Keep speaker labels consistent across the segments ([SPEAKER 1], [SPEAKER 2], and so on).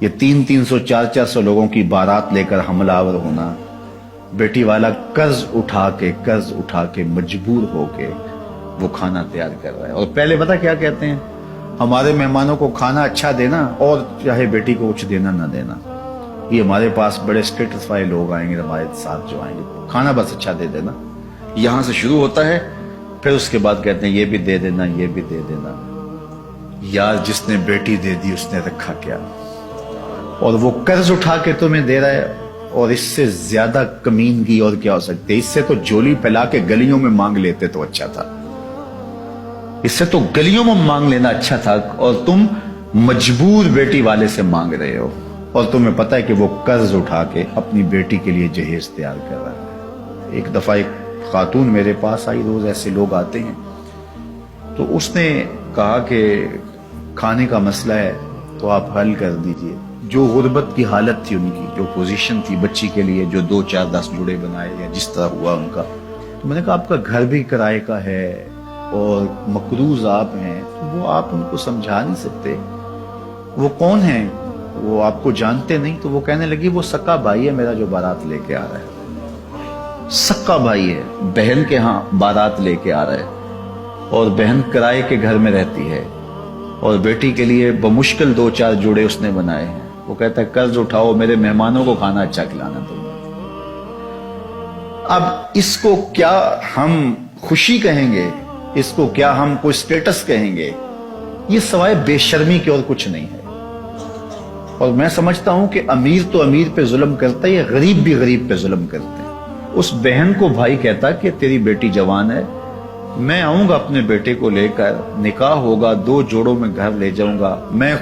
[SPEAKER 1] یہ 300 400 لوگوں کی بارات لے کر حملہ آور ہونا، بیٹی والا قرض اٹھا کے مجبور ہو کے وہ کھانا تیار کر رہا ہے۔ اور پہلے پتہ کیا کہتے ہیں؟ ہمارے مہمانوں کو کھانا اچھا دینا اور چاہے بیٹی کو کچھ دینا نہ دینا، یہ ہمارے پاس بڑے سٹیٹسفائی لوگ آئیں گے ہمارے ساتھ جو آئیں گے، کھانا بس اچھا دے دینا، یہاں سے شروع ہوتا ہے۔ پھر اس کے بعد کہتے ہیں یہ بھی دے دینا، یہ بھی دے دینا۔ یار جس نے بیٹی دے دی اس نے رکھا کیا؟ اور وہ قرض اٹھا کے تمہیں دے رہا ہے، اور اس سے زیادہ کمینگی اور کیا ہو سکتی ہے؟ اس سے تو جولی پھیلا کے گلیوں میں مانگ لیتے تو اچھا تھا، اس سے تو گلیوں میں مانگ لینا اچھا تھا، اور تم مجبور بیٹی والے سے مانگ رہے ہو، اور تمہیں پتہ ہے کہ وہ قرض اٹھا کے اپنی بیٹی کے لیے جہیز تیار کر رہا ہے۔ ایک دفعہ ایک خاتون میرے پاس آئی، روز ایسے لوگ آتے ہیں، تو اس نے کہا کہ کھانے کا مسئلہ ہے تو آپ حل کر دیجئے۔ جو غربت کی حالت تھی ان کی، جو پوزیشن تھی بچی کے لیے، جو 2 4 10 جوڑے بنائے یا جس طرح ہوا ان کا، تو میں نے کہا آپ کا گھر بھی کرائے کا ہے اور مقروض آپ ہیں، تو وہ آپ ان کو سمجھا نہیں سکتے؟ وہ کون ہیں؟ وہ آپ کو جانتے نہیں؟ تو وہ کہنے لگی وہ سکا بھائی ہے میرا جو بارات لے کے آ رہا ہے، سکا بھائی ہے، بہن کے ہاں بارات لے کے آ رہا ہے، اور بہن کرائے کے گھر میں رہتی ہے، اور بیٹی کے لیے بمشکل 2 4 جوڑے اس نے بنائے ہیں۔ وہ کہتا ہے قرض اٹھاؤ، میرے مہمانوں کو کھانا اچھا کھلانا تم۔ اب اس کو کیا ہم خوشی کہیں گے؟ اس کو کیا ہم کوئی سٹیٹس کہیں گے؟ یہ سوائے بے شرمی کے اور کچھ نہیں ہے۔ اور میں سمجھتا ہوں کہ امیر تو امیر پہ ظلم کرتا ہے، یہ غریب بھی غریب پہ ظلم کرتے ہیں۔ اس بہن کو بھائی کہتا کہ تیری بیٹی جوان ہے، میں آؤں گا اپنے بیٹے کو لے کر، نکاح ہوگا، 2 جوڑوں میں گھر لے جاؤں گا، میں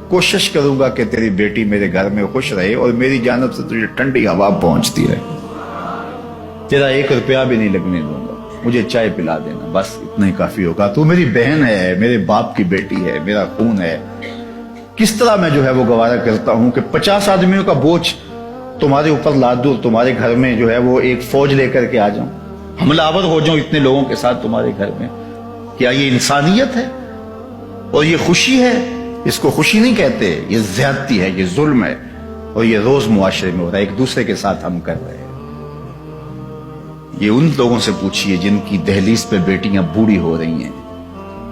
[SPEAKER 1] کوشش کروں گا کہ تیری بیٹی میرے گھر میں خوش رہے اور میری جانب سے تجھے ٹھنڈی ہوا پہنچتی رہے، تیرا 1 روپیہ بھی نہیں لگنے دوں گا، مجھے چائے پلا دینا، بس اتنا ہی کافی ہوگا، تو میری بہن ہے، میرے باپ کی بیٹی ہے، میرا خون ہے۔ کس طرح میں جو ہے وہ گوارا کرتا ہوں کہ 50 آدمیوں کا بوجھ تمہارے اوپر لاد دوں، تمہارے گھر میں جو ہے وہ ایک فوج لے کر کے آ جاؤں، حملہ آور ہو جاؤں اتنے لوگوں کے ساتھ تمہارے گھر میں۔ کیا یہ انسانیت ہے؟ اور یہ خوشی ہے؟ اس کو خوشی نہیں کہتے، یہ زیادتی ہے، یہ ظلم ہے، اور یہ روز معاشرے میں ہو رہا ہے، ایک دوسرے کے ساتھ ہم کر رہے ہیں۔ یہ ان لوگوں سے پوچھئے جن کی دہلیز پہ بیٹیاں بوڑھی ہو رہی ہیں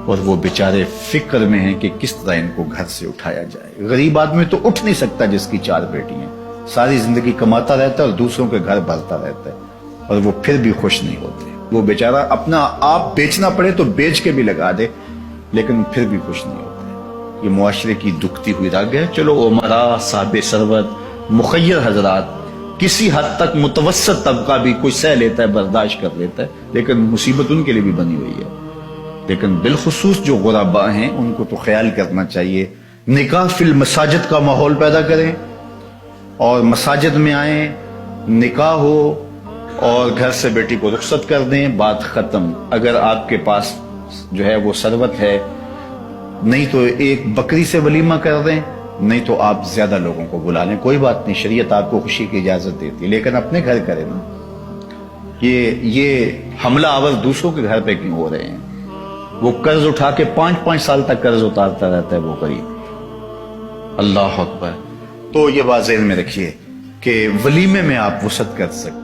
[SPEAKER 1] اور وہ بیچارے فکر میں ہیں کہ کس طرح ان کو گھر سے اٹھایا جائے۔ غریب آدمی تو اٹھ نہیں سکتا جس کی 4 بیٹی ہیں، ساری زندگی کماتا رہتا ہے اور دوسروں کے گھر بھرتا رہتا ہے، اور وہ پھر بھی خوش نہیں ہوتے۔ وہ بیچارہ اپنا آپ بیچنا پڑے تو بیچ کے بھی لگا دے، لیکن پھر بھی خوش نہیں ہوتے۔ یہ معاشرے کی دکھتی ہوئی رگ ہے۔ چلو امراء، صاحب ثروت، مخیر حضرات، کسی حد تک متوسط طبقہ بھی کوئی سہ لیتا ہے، برداشت کر لیتا ہے، لیکن مصیبت ان کے لیے بھی بنی ہوئی ہے۔ لیکن بالخصوص جو غرباء ہیں ان کو تو خیال کرنا چاہیے۔ نکاح فی المساجد کا ماحول پیدا کریں، اور مساجد میں آئیں، نکاح ہو، اور گھر سے بیٹی کو رخصت کر دیں، بات ختم۔ اگر آپ کے پاس جو ہے وہ ثروت ہے، نہیں تو ایک بکری سے ولیمہ کر دیں، نہیں تو آپ زیادہ لوگوں کو بلا لیں، کوئی بات نہیں، شریعت آپ کو خوشی کی اجازت دیتی ہے، لیکن اپنے گھر کریں نا۔ یہ حملہ آور دوسروں کے گھر پہ کیوں ہو رہے ہیں؟ وہ قرض اٹھا کے 5 سال تک قرض اتارتا رہتا ہے وہ غریب۔ اللہ اکبر۔ تو یہ بات ذہن میں رکھیے کہ ولیمے میں آپ وسعت کر سکتے